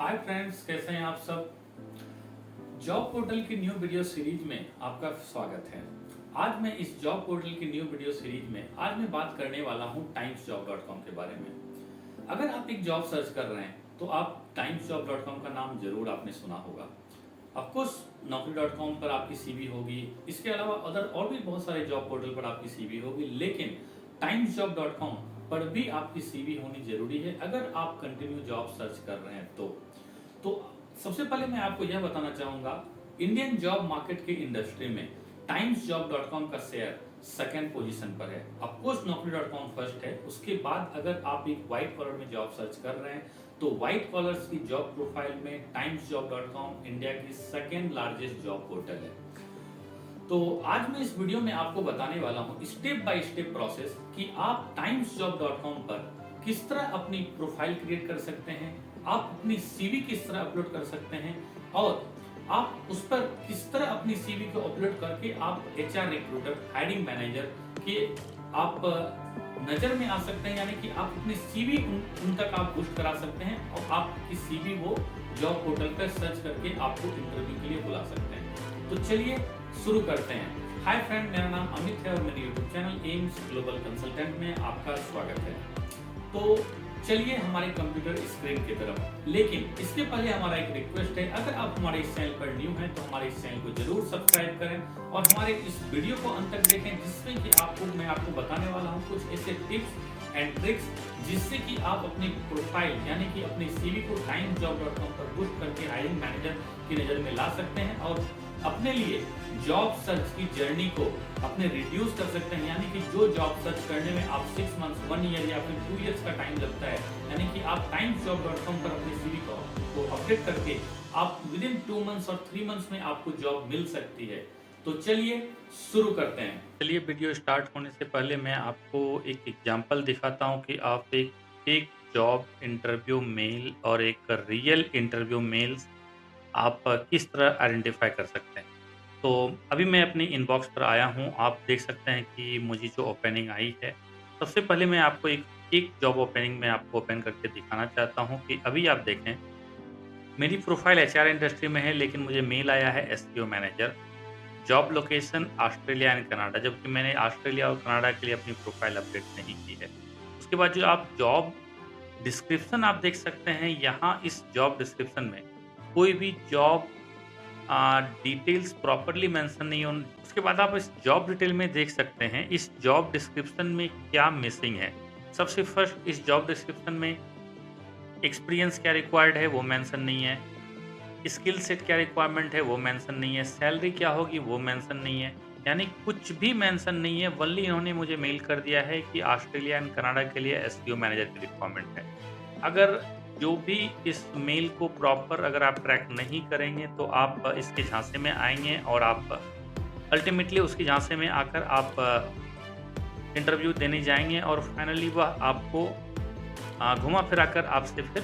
Hi friends, कैसे हैं आप सब। जॉब पोर्टल की न्यू वीडियो सीरीज में आपका स्वागत है। आज मैं इस जॉब पोर्टल की न्यू वीडियो सीरीज में आज मैं बात करने वाला हूं timesjob.com के बारे में। अगर आप एक जॉब सर्च कर रहे हैं तो आप timesjob.com का नाम जरूर आपने सुना होगा। ऑफकोर्स naukri.com पर आपकी सीवी होगी, इसके अलावा अदर और भी बहुत सारे जॉब पोर्टल पर आपकी सीवी होगी, लेकिन timesjob.com पर भी आपकी सीवी होनी जरूरी है अगर आप कंटिन्यू जॉब सर्च कर रहे हैं तो सबसे पहले मैं आपको यह बताना चाहूंगा, इंडियन जॉब मार्केट के इंडस्ट्री में timesjob.com का शेयर सेकंड पोजीशन पर है। ऑफकोर्स naukri.com फर्स्ट है, उसके बाद अगर आप एक व्हाइट कॉलर में जॉब सर्च कर रहे हैं तो व्हाइट कॉलर्स की जॉब प्रोफाइल में timesjob.com इंडिया की सेकंड लार्जेस्ट जॉब पोर्टल है। तो आज मैं इस वीडियो में आपको बताने वाला हूं स्टेप बाय स्टेप प्रोसेस कि आप timesjob.com पर किस तरह अपनी प्रोफाइल क्रिएट कर सकते हैं, आप अपनी सीवी किस तरह अपलोड कर सकते हैं और आप उस पर किस तरह अपनी सीवी को अपलोड करके आप एचआर रिक्रूटर, हायरिंग मैनेजर के आप नजर में आ सकते हैं, यानी कि आप अपनी सीवी उन तक आप बूस्ट करा सकते हैं और आपकी सीवी वो जॉब पोर्टल पर सर्च करके आपको इंटरव्यू के लिए बुला सकते हैं। तो चलिए शुरू करते हैं। हाय फ्रेंड, मेरा नाम अमित है और मेरे YouTube channel AIIMS global consultant में आपका स्वागत है। तो चलिए हमारे कंप्यूटर स्क्रीन की तरफ, लेकिन इसके पहले हमारा एक रिक्वेस्ट है, अगर आप हमारे इस चैनल पर न्यू हैं तो हमारे इस चैनल को जरूर सब्सक्राइब करें और हमारे इस वीडियो को अंत तक देखें, जिसमें कि मैं आपको बताने वाला हूं कुछ ऐसे टिप्स एंड ट्रिक्स जिससे कि आप अपनी प्रोफाइल यानी कि अपनी सीवी को timesjob.com पर बूस्ट करके हायरिंग मैनेजर की नजर में ला सकते हैं और अपने लिए जॉब सर्च की जर्नी को अपने रिड्यूस कर सकते हैं, यानी कि जो जॉब सर्च करने में आप 6 मंथ्स, 1 ईयर या फिर 2 इयर्स का टाइम लगता है, यानी कि आप timesjob.com पर अपनी सीवी को अपडेट करके आप विद इन 2 मंथ्स और 3 मंथ्स में आपको जॉब मिल सकती है। तो चलिए शुरू करते हैं। चलिए वीडियो स्टार्ट होने से पहले मैं आपको एक एग्जांपल दिखाता हूं कि आप एक जॉब इंटरव्यू मेल और एक रियल इंटरव्यू मेल्स आप किस तरह आइडेंटिफाई कर सकते हैं। तो अभी मैं अपनी इनबॉक्स पर आया हूँ, आप देख सकते हैं कि मुझे जो ओपनिंग आई है, सबसे पहले मैं आपको एक एक जॉब ओपनिंग में आपको ओपन करके दिखाना चाहता हूँ कि अभी आप देखें, मेरी प्रोफाइल एचआर इंडस्ट्री में है, लेकिन मुझे मेल आया है SEO manager, job location Australia and Canada, जबकि मैंने ऑस्ट्रेलिया और कनाडा के लिए अपनी प्रोफाइल अपडेट नहीं की है। उसके बाद जो आप जॉब डिस्क्रिप्शन आप देख सकते हैं, यहाँ इस जॉब डिस्क्रिप्शन में कोई भी जॉब डिटेल्स प्रॉपर्ली मेंशन नहीं होन उसके बाद आप इस जॉब डिटेल में देख सकते हैं, इस जॉब डिस्क्रिप्शन में क्या मिसिंग है। सबसे फर्स्ट, इस जॉब डिस्क्रिप्शन में एक्सपीरियंस क्या रिक्वायर्ड है वो मेंशन नहीं है, स्किल सेट क्या रिक्वायरमेंट है वो मेंशन नहीं है, सैलरी क्या होगी वो मेंशन नहीं है, यानी कुछ भी मेंशन नहीं है। वनली इन्होंने मुझे मेल कर दिया है कि ऑस्ट्रेलिया एंड कनाडा के लिए एसईओ मैनेजर की रिक्वायरमेंट है। अगर जो भी इस मेल को प्रॉपर अगर आप ट्रैक नहीं करेंगे तो आप इसके झांसे में आएँगे और आप अल्टीमेटली उसके झांसे में आकर आप इंटरव्यू देने जाएँगे और फाइनली वह आपको घुमा-फिरा कर आपसे फिर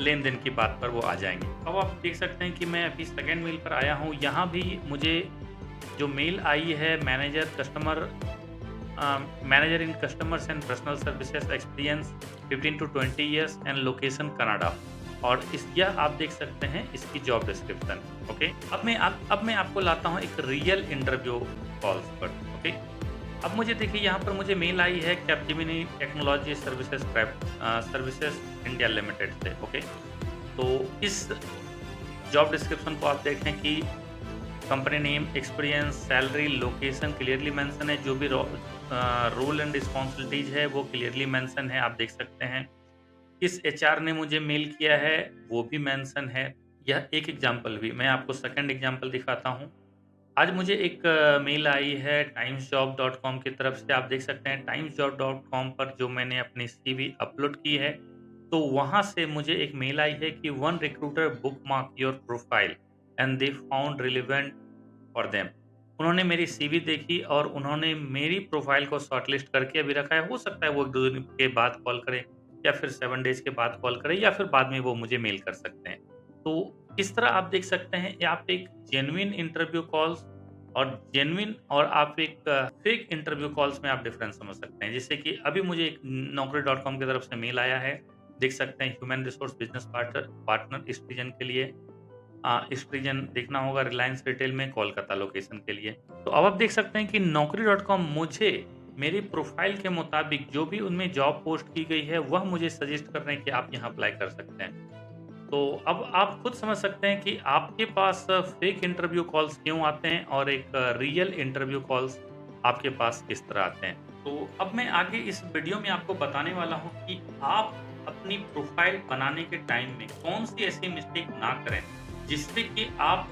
लेन-देन की बात पर वो आ जाएँगे। अब आप देख सकते हैं कि मैं अभी सेकंड मेल पर आया हूँ, यहाँ भी मुझे जो मेल आई है manager in customers and personal services experience 15 to 20 years and location Canada, और यह आप देख सकते हैं इसकी जॉब डिस्क्रिप्शन। ओके, अब मैं आपको लाता हूँ एक रियल इंटरव्यू कॉल्स पर। ओके, अब मुझे देखिए यहाँ पर मुझे मेल आई है Capgemini technology services India limited से। ओके, तो इस जॉब डिस्क्रिप्शन को आप देखें कि company name, experience, salary, location clearly mention है, जो भी रोल एंड रिस्पॉन्सिबिलिटीज है वो क्लियरली मेंशन है, आप देख सकते हैं। किस एचआर ने मुझे मेल किया है वो भी मेंशन है। यह एक एग्जांपल भी, मैं आपको सेकंड एग्जांपल दिखाता हूँ। आज मुझे एक मेल आई है timesjob.com की तरफ से, आप देख सकते हैं timesjob.com पर जो मैंने अपनी सीवी अपलोड की है, तो वहाँ से मुझे एक मेल आई है कि one recruiter bookmark your profile and they found relevant for them. उन्होंने मेरी सीवी देखी और उन्होंने मेरी प्रोफाइल को शॉर्टलिस्ट करके अभी रखा है। हो सकता है वो 1-2 दिन के बाद कॉल करें या फिर 7 डेज़ के बाद कॉल करें या फिर बाद में वो मुझे मेल कर सकते हैं। तो इस तरह आप देख सकते हैं, आप एक जेन्युइन इंटरव्यू कॉल्स और आप एक फेक इंटरव्यू कॉल्स में आप डिफरेंस समझ सकते हैं। जैसे कि अभी मुझे एक naukri.com की तरफ से मेल आया है देख सकते हैं ह्यूमन रिसोर्स बिजनेस पार्टनर इस रीजन के लिए। इस रीजन देखना होगा रिलायंस रिटेल में कोलकाता लोकेशन के लिए। तो अब आप देख सकते हैं कि Naukri.com मुझे मेरी प्रोफाइल के मुताबिक जो भी उनमें जॉब पोस्ट की गई है वह मुझे सजेस्ट कर रहे हैं कि आप यहाँ अप्लाई कर सकते हैं। तो अब आप खुद समझ सकते हैं कि आपके पास फेक इंटरव्यू कॉल्स क्यों आते हैं और एक रियल इंटरव्यू कॉल्स आपके पास किस तरह आते हैं। तो अब मैं आगे इस वीडियो में आपको बताने वाला हूँ कि आप अपनी प्रोफाइल बनाने के टाइम में कौन सी ऐसी मिस्टेक ना करें जिससे कि आप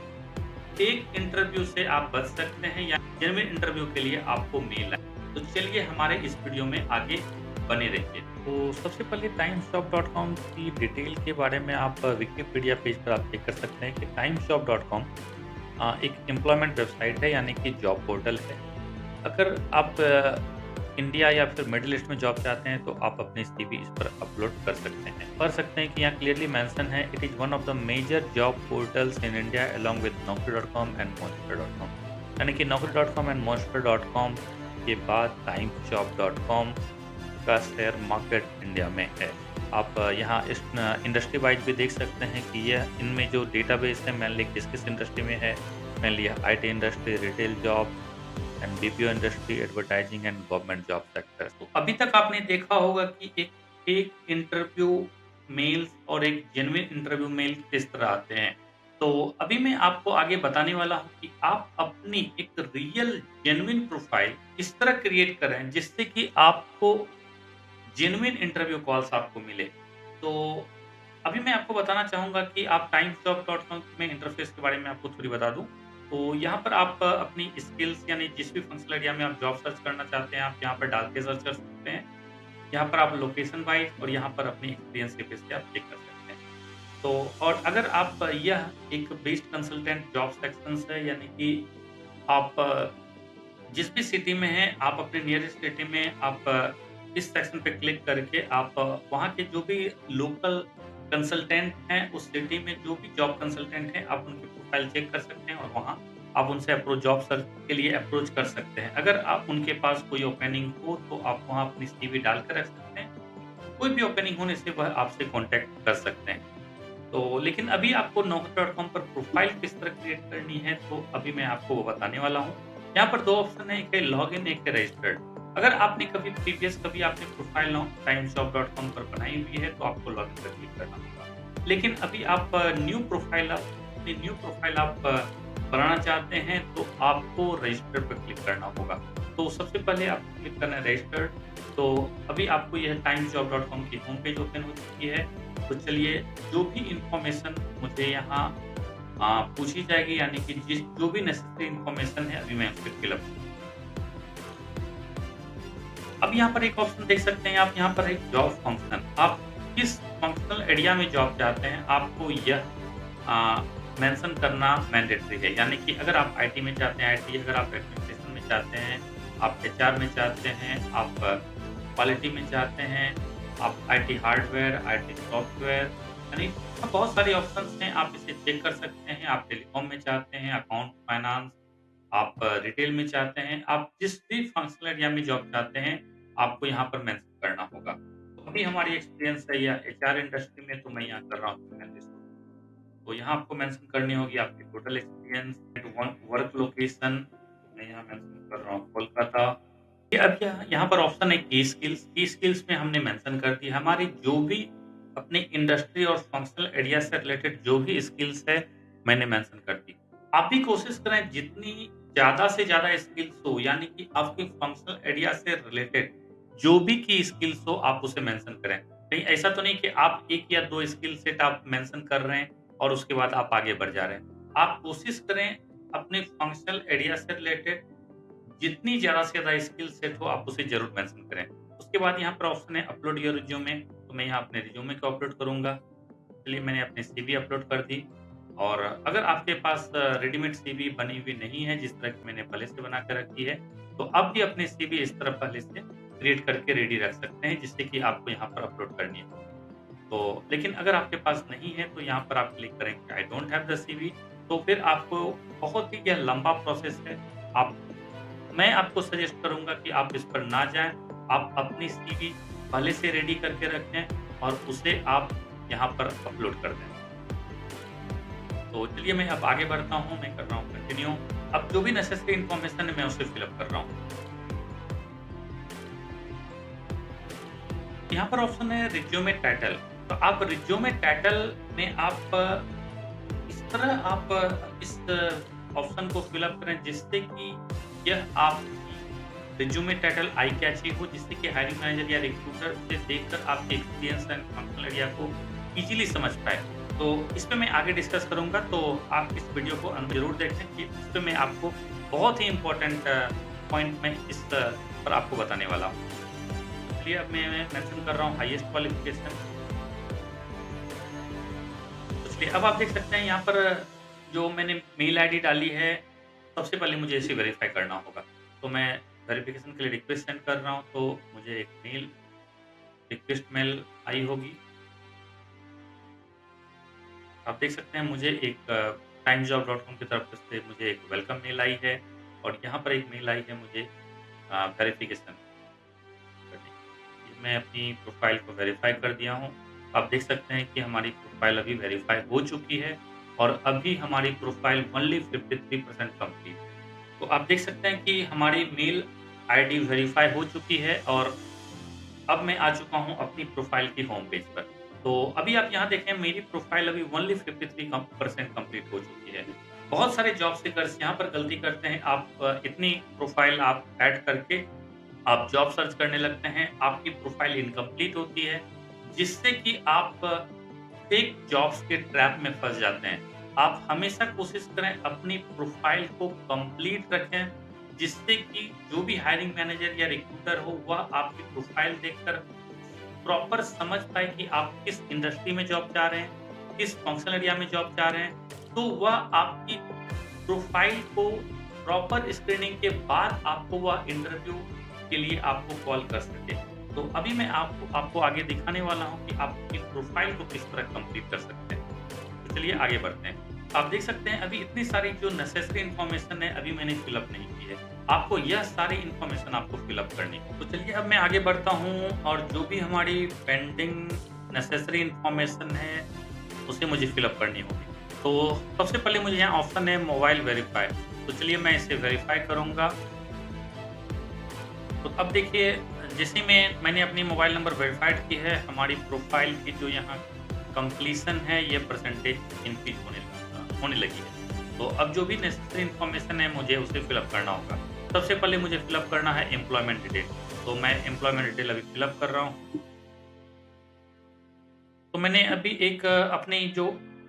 फेक इंटरव्यू से आप बच सकते हैं या जेन्युइन इंटरव्यू के लिए आपको मेल आए। तो चलिए हमारे इस वीडियो में आगे बने रहिए। तो सबसे पहले timesshop.com की डिटेल के बारे में आप विकिपीडिया पेज पर आप चेक कर सकते हैं कि timesshop.com एक एम्प्लॉयमेंट वेबसाइट है यानी कि जॉब पोर्टल है। अगर आप इंडिया या फिर मिडिल ईस्ट में जॉब चाहते हैं तो आप अपनी सीवी इस पर अपलोड कर सकते हैं। पढ़ सकते हैं कि यहाँ क्लियरली मेंशन है it is one of the major job portals in India along with Naukri.com and Monster.com। यानी कि Naukri.com एंड Monster.com के बाद timeshop.com का शेयर मार्केट इंडिया में है। आप यहाँ इस इंडस्ट्री वाइज भी देख सकते हैं कि यह इनमें जो डेटाबेस है मेनली किस इंडस्ट्री में है। Mainly IT industry, retail job and BPO industry, advertising and government job sector. तो अभी तक आपने देखा होगा कि एक इंटरव्यू मेल्स और एक जेन्युइन इंटरव्यू मेल किस तरह आते हैं। तो अभी मैं आपको आगे बताने वाला हूँ कि आप अपनी एक रियल जेन्युइन प्रोफाइल इस तरह क्रिएट करें जिससे कि आपको जेन्युइन इंटरव्यू कॉल्स आपको मिले। तो अभी मैं आपको बताना चाहूँगा कि आप timesjob.com में इंटरफेस के बारे में आपको थोड़ी बता दूँ। तो यहाँ पर आप अपनी स्किल्स यानी जिस भी फंक्शनल एरिया में आप जॉब सर्च करना चाहते हैं, आप यहाँ पर डाल के सर्च कर सकते हैं। यहाँ पर आप लोकेशन वाइज़ और यहाँ पर अपनी एक्सपीरियंस के बेस पे आप चेक कर सकते हैं। तो और अगर आप यह एक बेस्ड कंसल्टेंट जॉब सेक्शंस है यानी कि आप जिस भी सिटी में हैं, आप अपने नियरेस्ट सिटी में आप इस सेक्शन पे क्लिक करके आप वहाँ के जो भी लोकल कंसल्टेंट हैं, उस सिटी में जो भी जॉब कंसल्टेंट हैं, आप उनकी प्रोफाइल चेक कर सकते हैं और वहाँ आप उनसे जॉब सर्च के लिए अप्रोच कर सकते हैं। अगर आप उनके पास कोई ओपनिंग हो, तो आप वहाँ अपनी सीवी डाल कर रख सकते हैं। कोई भी ओपनिंग होने से वह आपसे कॉन्टैक्ट कर सकते हैं। तो लेकिन अभी आपको Naukri.com पर प्रोफाइल किस तरह क्रिएट करनी है, तो अभी मैं आपको वो बताने वाला हूँ। यहाँ पर 2 ऑप्शन है, एक है लॉगिन, एक है रजिस्टर्ड। अगर आपने कभी आपने प्रोफाइल timeshop.com पर बनाई हुई है, तो आपको लॉगिन पर क्लिक करना होगा। लेकिन अभी आप अपनी न्यू प्रोफाइल आप बनाना चाहते हैं, तो आपको रजिस्टर पर क्लिक करना होगा। तो सबसे पहले आपको क्लिक करना है रजिस्टर्ड। तो अभी आपको यह timeshop.com की होम पेज ओपन हो चुकी है। तो चलिए जो भी इन्फॉर्मेशन मुझे यहाँ पूछी जाएगी यानी कि जो भी नेसेसरी इन्फॉर्मेशन है अभी मैं उसे फिलअप। अब यहाँ पर एक ऑप्शन देख सकते हैं आप, यहाँ पर एक जॉब फंक्शन। आप किस फंक्शनल एरिया में जॉब चाहते हैं आपको यह मेंशन करना मैंडेटरी है। यानी कि अगर आप आईटी में चाहते हैं आईटी, अगर आप एडमिनिस्ट्रेशन में चाहते हैं, आप एचआर में चाहते हैं, आप क्वालिटी में चाहते हैं, आप आईटी हार्डवेयर, आईटी सॉफ्टवेयर, यानी बहुत सारे ऑप्शंस हैं, आप इसे चेक कर सकते हैं। आप टेलीकॉम में चाहते हैं, अकाउंट फाइनेंस, आप रिटेल में चाहते हैं, आप जिस भी फंक्शनल एरिया में जॉब चाहते हैं, आपको यहाँ पर मेंशन करना होगा। तो अभी हमारी एक्सपीरियंस है या एचआर इंडस्ट्री में, तो मैं यहाँ कर रहा हूँ ह्यूमन रिसोर्स। तो यहाँ आपको मेंशन करनी होगी आपकी टोटल एक्सपीरियंस, वर्क लोकेशन, मैं यहाँ मेंशन कर रहा हूँ कोलकाता। ये अब यहाँ पर ऑप्शन है की स्किल्स। की स्किल्स में हमने मेंशन कर दी हमारी जो भी अपने इंडस्ट्री और फंक्शनल एरिया से रिलेटेड जो भी स्किल्स है मैंने मेंशन कर दी। आप भी कोशिश करें जितनी ज़्यादा से ज़्यादा स्किल्स हो, यानी कि आपके फंक्शनल एरिया से रिलेटेड जो भी की स्किल्स हो आप उसे मेंशन करें। कहीं ऐसा तो नहीं कि आप 1 या 2 स्किल सेट आप मेंशन कर रहे हैं और उसके बाद आप आगे बढ़ जा रहे हैं। आप कोशिश करें अपने फंक्शनल एरिया से रिलेटेड जितनी ज़्यादा से ज़्यादा स्किल सेट हो आप उसे ज़रूर मेंशन करें। उसके बाद यहाँ पर ऑप्शन है अपलोड योर रिज्यूमे, तो मैं यहाँ अपने रिज्यूमे को अपलोड करूँगा। चलिए मैंने अपनी सीवी अपलोड कर दी। और अगर आपके पास रेडीमेड सीवी बनी हुई नहीं है जिस तरह की मैंने पहले से बना के रखी है, तो आप भी अपनी सीवी इस तरह पहले से क्रिएट करके रेडी रख सकते हैं जिससे कि आपको यहाँ पर अपलोड करनी है। तो लेकिन अगर आपके पास नहीं है तो यहाँ पर आप क्लिक करेंगे I don't have the CV, तो फिर आपको बहुत ही यह लंबा प्रोसेस है। आप मैं आपको सजेस्ट करूँगा कि आप इस पर ना जाएँ, आप अपनी सीवी पहले से रेडी करके रखें और उसे आप यहाँ पर अपलोड कर दें। तो चलिए मैं अब आगे बढ़ता हूँ, मैं कर रहा हूँ कंटिन्यू। अब जो भी नेसेसरी इन्फॉर्मेशन है मैं उसे फिलअप कर रहा हूँ। यहाँ पर ऑप्शन है रिज्यूमे टाइटल। तो आप रिज्यूमे टाइटल में आप इस तरह आप इस ऑप्शन को फिलअप करें जिससे कि यह आपकी रिज्यूमे टाइटल आई कैची हो, जिससे कि हायरिंग मैनेजर या रिक्रूटर उसे देखकर आपके एक्सपीरियंस एंड फंक्शनल एरिया को इजीली समझ पाए। तो इस पे मैं आगे डिस्कस करूँगा, तो आप इस वीडियो को अंत ज़रूर देखें कि इस पे मैं आपको बहुत ही इम्पोर्टेंट पॉइंट मैं इस पर आपको बताने वाला हूँ। चलिए अब मैं मेंशन कर रहा हूँ हाईएस्ट क्वालिफिकेशन। तो चलिए अब आप देख सकते हैं यहाँ पर जो मैंने मेल आईडी डाली है, सबसे पहले मुझे इसे वेरीफाई करना होगा। तो मैं वेरिफिकेशन के लिए रिक्वेस्ट सेंड कर रहा हूँ, तो मुझे एक मेल रिक्वेस्ट मेल आई होगी। आप देख सकते हैं मुझे एक timesjob.com की तरफ से मुझे एक वेलकम मेल आई है और यहाँ पर एक मेल आई है मुझे वेरिफिकेशन करने की। मैं अपनी प्रोफाइल को वेरीफाई कर दिया हूँ। आप देख सकते हैं कि हमारी प्रोफाइल अभी वेरीफाई हो चुकी है और अभी हमारी प्रोफाइल ओनली 53% कंप्लीट। तो आप देख सकते हैं कि हमारी मेल आईडी वेरीफाई हो चुकी है और अब मैं आ चुका हूँ अपनी प्रोफाइल की होम पेज पर। तो अभी आप यहाँ देखें मेरी प्रोफाइल अभी ओनली 53% कंप्लीट हो चुकी है। बहुत सारे जॉब सीकर्स यहाँ पर गलती करते हैं, आप इतनी प्रोफाइल आप ऐड करके आप जॉब सर्च करने लगते हैं, आपकी प्रोफाइल इनकम्प्लीट होती है, जिससे कि आप फेक जॉब्स के ट्रैप में फँस जाते हैं। आप हमेशा कोशिश करें अपनी प्रोफाइल को कंप्लीट रखें, जिससे कि जो भी हायरिंग मैनेजर या रिक्रूटर हो, वह आपकी प्रोफाइल देखकर प्रॉपर समझ पाए कि आप किस इंडस्ट्री में जॉब चाह रहे हैं, किस फंक्शनल एरिया में जॉब चाह रहे हैं। तो वह आपकी प्रोफाइल को प्रॉपर स्क्रीनिंग के बाद आपको वह इंटरव्यू के लिए आपको कॉल कर सके। तो अभी मैं आपको आगे दिखाने वाला हूँ कि आप अपनी प्रोफाइल को किस तरह कंप्लीट कर सकते हैं। तो चलिए आगे बढ़ते हैं। आप देख सकते हैं अभी इतनी सारी जो नेसेसरी इन्फॉर्मेशन है अभी मैंने फिलअप नहीं की है। आपको यह सारी इन्फॉर्मेशन आपको फिलअप करनी है। तो चलिए अब मैं आगे बढ़ता हूँ और जो भी हमारी पेंडिंग नेसेसरी इन्फॉर्मेशन है उसे मुझे फिलअप करनी होगी। तो सबसे पहले मुझे यहाँ ऑप्शन है मोबाइल वेरीफाई। तो चलिए मैं इसे वेरीफाई करूँगा। तो अब देखिए जैसे मैंने अपनी मोबाइल नंबर वेरीफाइड की है, हमारी प्रोफाइल की जो यहाँ कंप्लीशन है ये परसेंटेज इंक्रीज होने लगी है। तो अब जो भी नेसेसरी इन्फॉर्मेशन है मुझे उसे फिलअप करना होगा। सबसे पहले मुझे फिलअप करना है एम्प्लॉयमेंट डिटेल। तो मैं एम्प्लॉयमेंट डिटेल अभी फिलअप कर रहा हूँ। तो मैंने अभी एक अपनी जो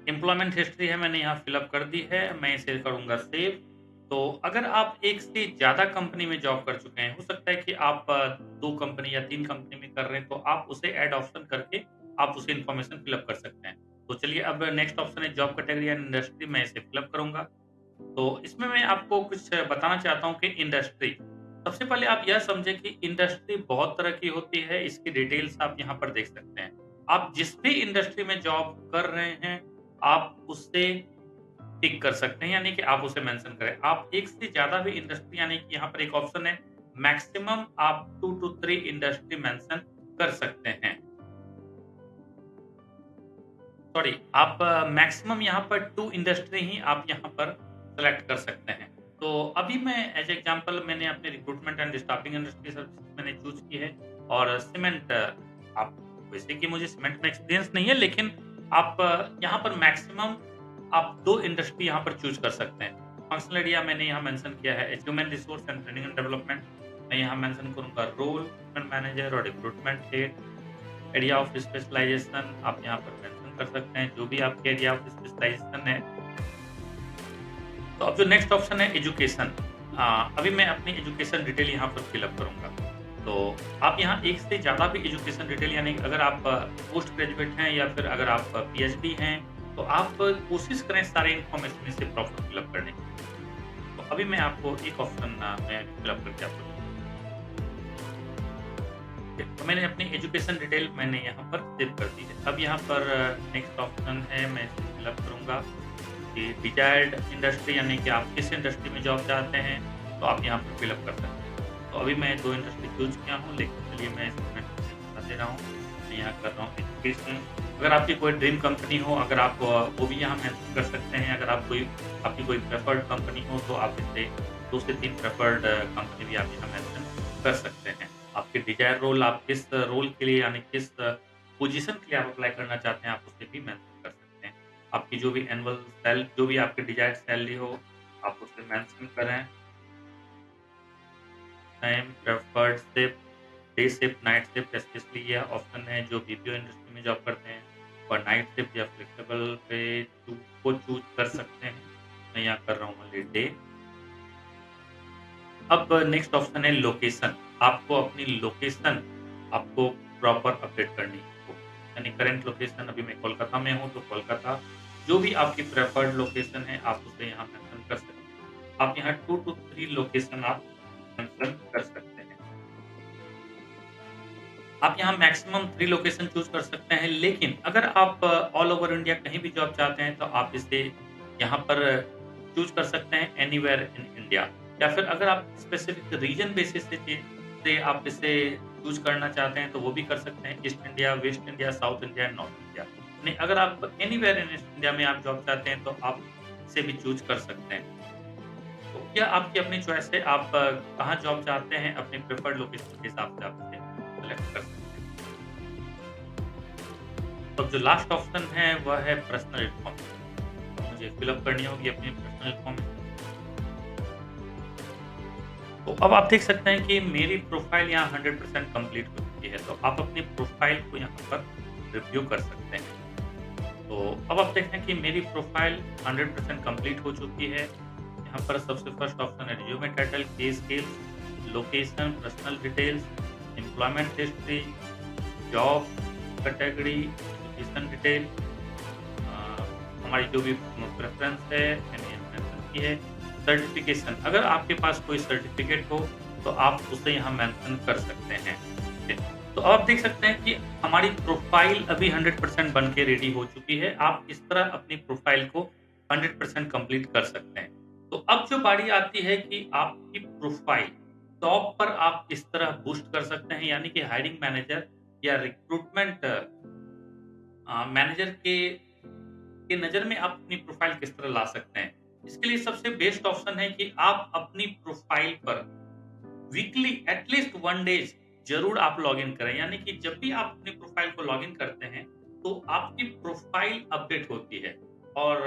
एम्प्लॉयमेंट हिस्ट्री है मैंने यहाँ फिलअप कर दी है। मैं इसे करूँगा सेव। तो अगर आप एक से ज़्यादा कंपनी में जॉब कर चुके हैं, हो सकता है कि आप 2 कंपनी या 3 कंपनी में कर रहे हैं, तो आप उसे ऐड ऑप्शन करके आप उसे इन्फॉर्मेशन फिलअप कर सकते हैं। तो चलिए अब नेक्स्ट ऑप्शन है जॉब कैटेगरी एंड इंडस्ट्री, मैं इसे फिलअप करूँगा। तो इसमें मैं आपको कुछ बताना चाहता हूँ कि इंडस्ट्री, सबसे पहले आप यह समझें कि इंडस्ट्री बहुत तरह की होती है, इसकी डिटेल्स आप यहाँ पर देख सकते हैं। आप जिस भी इंडस्ट्री में जॉब कर रहे हैं, आप उससे टिक कर सकते हैं, यानी कि आप उसे मेंशन करें। आप एक से ज़्यादा भी इंडस्ट्री, यानी कि यहाँ पर एक ऑप्शन है मैक्सिमम आप 2 to 3 इंडस्ट्री मेंशन कर सकते हैं। सॉरी, आप मैक्सिमम यहाँ पर 2 इंडस्ट्री ही आप यहाँ पर सेलेक्ट कर सकते हैं। तो अभी मैं एज एग्जांपल मैंने अपने recruitment and staffing industry services मैंने चूज़ की है और सीमेंट, आप वैसे कि मुझे सीमेंट में एक्सपीरियंस नहीं है, लेकिन आप यहाँ पर मैक्सिमम आप 2 इंडस्ट्री यहाँ पर चूज़ कर सकते हैं। फंक्शनल एरिया मैंने यहाँ मेंशन किया है human resource and training and development. मैं यहाँ मेंशन करूँगा रोल, मैनेजर और recruitment head. Area of specialisation आप यहाँ पर मेंशन कर सकते हैं, जो भी आपके एरिया ऑफ स्पेशलाइजेशन है। तो अब जो नेक्स्ट ऑप्शन है एजुकेशन, अभी मैं अपनी एजुकेशन डिटेल यहाँ पर फिलअप करूँगा। तो आप यहाँ एक से ज़्यादा भी एजुकेशन डिटेल, यानी अगर आप पोस्ट ग्रेजुएट हैं या फिर अगर आप पीएचडी हैं, तो आप कोशिश करें सारे इन्फॉर्मेशन इसे प्रॉपर फिलअप करने की। तो अभी मैं आपको एक ऑप्शन मैं फिलअप करके आपको, तो मैंने अपनी एजुकेशन डिटेल मैंने यहाँ पर सेव कर दी है। अब यहाँ पर नेक्स्ट ऑप्शन है, मैं इसे फिलअप करूँगा कि डिजायर्ड इंडस्ट्री, यानी कि आप किस इंडस्ट्री में जॉब चाहते हैं, तो आप यहाँ पर फिलअप कर सकते हैं। तो अभी मैं 2 इंडस्ट्री चूज़ किया हूँ, लेकिन चलिए मैं इसमें बता दे रहा हूँ। मैं मैं यहाँ कर रहा हूँ एजुकेशन। अगर आपकी कोई ड्रीम कंपनी हो, अगर आप वो भी यहाँ मेंशन कर सकते हैं। अगर आपकी कोई प्रेफर्ड कंपनी हो तो आप इसे 2 से 3 प्रेफर्ड कंपनी भी आप यहाँ मेंशन कर सकते हैं। आपके डिज़ायर रोल, आप किस रोल के लिए यानी किस पोज़ीशन के लिए आप अप्लाई करना चाहते हैं, आप उसे भी मेंशन कर सकते हैं। आपकी जो भी एनुअल जो भी आपकी डिज़ायर्ड सैलरी हो, आप उसे मेंशन करें। Time preferred shift, day shift, night shift, specially यह ऑप्शन है जो बीपीओ इंडस्ट्री में जॉब करते हैं और नाइट शिफ्ट या फ्लेक्सिबल पे चूज़ कर सकते हैं। मैं यहाँ कर रहा हूँ ओनली डे। अब नेक्स्ट ऑप्शन है लोकेशन। आपको अपनी लोकेशन आपको प्रॉपर अपडेट करनी होगी। यानी करंट लोकेशन अभी मैं कोलकाता में हूँ, तो कोलकाता जो भी आपकी प्रेफर्ड लोकेशन है, आप उसे यहाँ मेंशन कर सकते हैं। आप यहाँ 2 टू 3 लोकेशन आप मेंशन कर सकते हैं। आप यहाँ मैक्सिमम 3 लोकेशन चूज़ कर सकते हैं, लेकिन अगर आप ऑल ओवर इंडिया कहीं भी जॉब चाहते हैं, तो आप इसे यहाँ पर चूज़ कर सकते हैं एनीवेयर इन इंडिया। या फिर अगर आप स्पेसिफिक रीजन बेसिस से आप इसे चूज़ करना चाहते हैं, तो वो भी कर सकते हैं। East India, waste India, south India, north India. नहीं, अगर आप एनीवेयर इन इंडिया में आप जॉब चाहते हैं, तो आप इसे भी चूज़ कर सकते हैं। तो यह आपकी अपनी चॉइस है, आप कहाँ जॉब चाहते हैं, अपनी प्रेफर्ड लोकेशन के हिसाब से आप इसे सेलेक्ट कर सकते हैं। तो जो लास्ट ऑप्शन है वह है पर्सनल इन्फॉर्मेशन। तो मुझे फिल अप करनी होगी अपनी पर्सनल इन्फॉर्मेशन। तो अब आप देख सकते हैं कि मेरी प्रोफाइल यहाँ 100% कंप्लीट हो चुकी है। तो आप अपनी प्रोफाइल को यहाँ पर रिव्यू कर सकते हैं। तो अब आप देखते हैं कि मेरी प्रोफाइल 100% कंप्लीट हो चुकी है। यहाँ पर सबसे फर्स्ट ऑप्शन है रिज्यूमे टाइटल, की skills, location, personal details, employment history, job category, education detail, हमारी जो भी प्रेफ़रेंस है मैंने मेंशन की है। सर्टिफ़िकेशन, अगर आपके पास कोई सर्टिफ़िकेट हो तो आप उसे यहाँ मेंशन कर सकते हैं। ठीक है, तो आप देख सकते हैं कि हमारी प्रोफ़ाइल अभी 100% बन के रेडी हो चुकी है। आप इस तरह अपनी प्रोफ़ाइल को 100% कंप्लीट कर सकते हैं। तो अब जो बारी आती है कि आपकी प्रोफ़ाइल टॉप पर आप किस तरह बूस्ट कर सकते हैं, यानी कि हायरिंग मैनेजर या रिक्रूटमेंट मैनेजर के नज़र में आप अपनी प्रोफ़ाइल किस तरह ला सकते हैं। इसके लिए सबसे बेस्ट ऑप्शन है कि आप अपनी प्रोफ़ाइल पर वीकली एटलीस्ट 1 डेज़ ज़रूर आप लॉगिन करें। यानी कि जब भी आप अपनी प्रोफ़ाइल को लॉगिन करते हैं, तो आपकी प्रोफ़ाइल अपडेट होती है और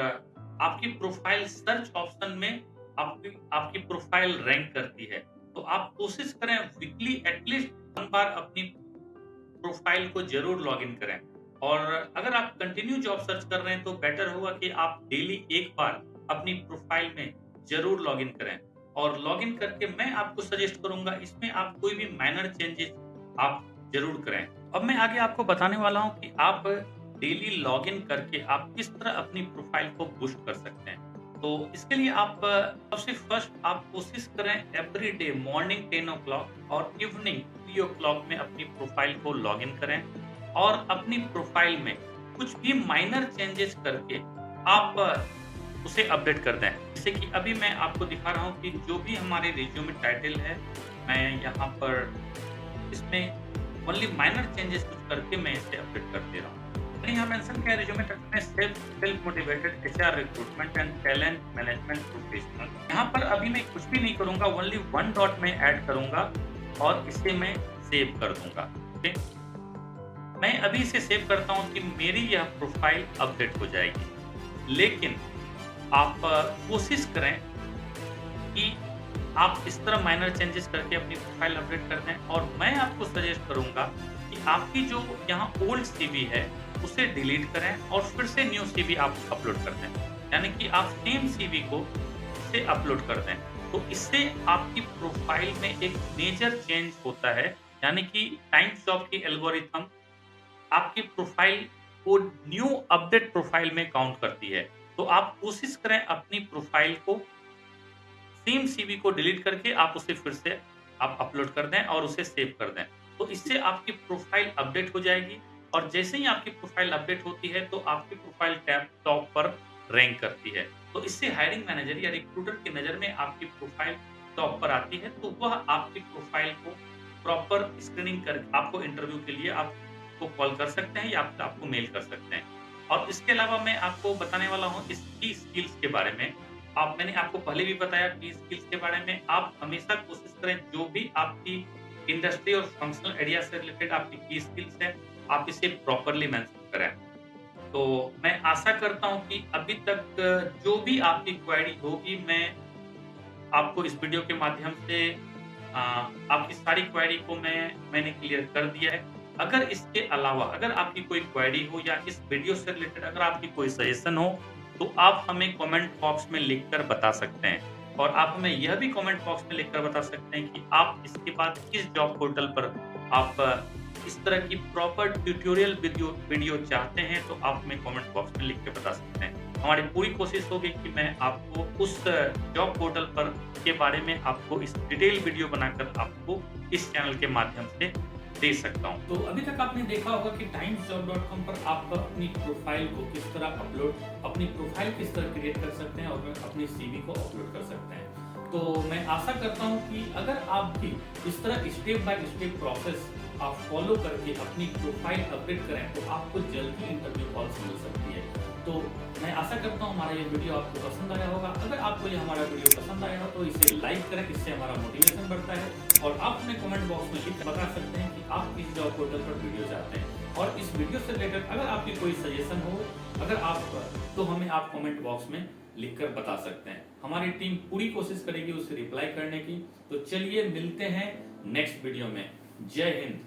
आपकी प्रोफ़ाइल सर्च ऑप्शन में आपकी आपकी प्रोफ़ाइल रैंक करती है। तो आप कोशिश करें वीकली एटलीस्ट 1 बार अपनी प्रोफ़ाइल को ज़रूर लॉगिन करें। और अगर आप कंटिन्यू जॉब सर्च कर रहे हैं, तो बेटर होगा कि आप डेली 1 बार अपनी प्रोफ़ाइल में ज़रूर लॉगिन करें। और लॉगिन करके मैं आपको सजेस्ट करूँगा, इसमें आप कोई भी माइनर चेंजेस आप ज़रूर करें। अब मैं आगे आपको बताने वाला हूँ कि आप डेली लॉगिन करके आप किस तरह अपनी प्रोफ़ाइल को बूस्ट कर सकते हैं। तो इसके लिए आप सबसे फर्स्ट आप कोशिश करें एवरी डे मॉर्निंग 10 ओ और इवनिंग 3 ओ में अपनी प्रोफ़ाइल को लॉगिन करें और अपनी प्रोफ़ाइल में कुछ भी माइनर चेंजेस करके आप उसे अपडेट कर दें। जैसे कि अभी मैं आपको दिखा रहा हूँ कि जो भी हमारे रिज्यूमे टाइटल है, मैं यहाँ पर इसमें ओनली माइनर चेंजेस कुछ करके मैं इसे अपडेट कर दे रहा हूँ। मैंने यहाँ मेंशन किया है रिज्यूमे टाइटल में self motivated HR recruitment and talent management professional. यहाँ पर अभी मैं कुछ भी नहीं करूँगा, ओनली 1 डॉट में ऐड करूँगा और इसे मैं सेव कर दूँगा। ओके, मैं अभी इसे सेव करता हूँ कि मेरी यह प्रोफ़ाइल अपडेट हो जाएगी। लेकिन आप कोशिश करें कि आप इस तरह माइनर चेंजेस करके अपनी प्रोफ़ाइल अपडेट कर दें और मैं आपको सजेस्ट करूँगा कि आपकी जो यहाँ ओल्ड सीवी है, उसे डिलीट करें और फिर से न्यू सीवी आप अपलोड कर दें। यानी कि आप सेम सीवी को इसे अपलोड कर दें। तो इससे आपकी प्रोफ़ाइल में एक मेजर चेंज होता है, यानी कि टाइम्स जॉब की एल्गोरिथम आपकी प्रोफ़ाइल को न्यू अपडेट प्रोफ़ाइल में काउंट करती है। तो आप कोशिश करें अपनी प्रोफ़ाइल को सेम सीवी को डिलीट करके आप उसे फिर से आप अपलोड कर दें और उसे सेव कर दें। तो इससे आपकी प्रोफ़ाइल अपडेट हो जाएगी और जैसे ही आपकी प्रोफ़ाइल अपडेट होती है, तो आपकी प्रोफ़ाइल टैब टॉप पर रैंक करती है। तो इससे हायरिंग मैनेजर या रिक्रूटर की नज़र में आपकी प्रोफ़ाइल टॉप पर आती है, तो वह आपकी प्रोफ़ाइल को प्रॉपर स्क्रीनिंग कर आपको इंटरव्यू के लिए आप मुझको कॉल कर सकते हैं या आपको मेल कर सकते हैं। और इसके अलावा मैं आपको बताने वाला हूँ इस की स्किल्स के बारे में। मैंने आपको पहले भी बताया की स्किल्स के बारे में आप हमेशा कोशिश करें जो भी आपकी इंडस्ट्री और फंक्शनल एरिया से रिलेटेड आपकी की स्किल्स है, आप इसे प्रॉपर्ली मेंशन करें। तो मैं आशा करता हूँ कि अभी तक जो भी आपकी क्वेरी होगी मैं आपको इस वीडियो के माध्यम से आपकी सारी क्वेरी को मैंने क्लियर कर दिया है। अगर इसके अलावा अगर आपकी कोई क्वेरी हो या इस वीडियो से रिलेटेड अगर आपकी कोई सजेशन हो, तो आप हमें कमेंट बॉक्स में लिखकर बता सकते हैं। और आप हमें यह भी कमेंट बॉक्स में लिखकर बता सकते हैं कि आप इसके बाद किस जॉब पोर्टल पर आप इस तरह की प्रॉपर ट्यूटोरियल वीडियो चाहते हैं, तो आप हमें कमेंट बॉक्स में लिख के बता सकते हैं। हमारी पूरी कोशिश होगी कि मैं आपको उस जॉब पोर्टल पर के बारे में आपको इस डिटेल वीडियो बनाकर आपको इस चैनल के माध्यम से दे सकता हूँ। तो अभी तक आपने देखा होगा कि timesjob.com पर आप अपनी प्रोफाइल को किस तरह अपनी प्रोफाइल किस तरह क्रिएट कर सकते हैं और अपनी सीवी को अपलोड कर सकते हैं। तो मैं आशा करता हूँ कि अगर आप भी इस तरह स्टेप बाय स्टेप प्रोसेस आप फॉलो करके अपनी प्रोफाइल अपडेट करें, तो आपको जल्दी इंटरव्यू कॉल्स मिल सकती है। तो मैं आशा करता हूँ हमारा ये वीडियो आपको पसंद आया होगा। अगर आपको ये हमारा वीडियो पसंद आया हो तो इसे लाइक करें, इससे हमारा मोटिवेशन बढ़ता है। और आप अपने कमेंट बॉक्स में लिख बता सकते हैं कि आप किस जॉब पोर्टल पर वीडियो चाहते हैं। और इस वीडियो से रिलेटेड अगर आपकी कोई सजेशन हो, अगर आप तो हमें आप कमेंट बॉक्स में लिखकर बता सकते हैं। हमारी टीम पूरी कोशिश करेगी उसे रिप्लाई करने की। तो चलिए मिलते हैं नेक्स्ट वीडियो में। जय हिंद।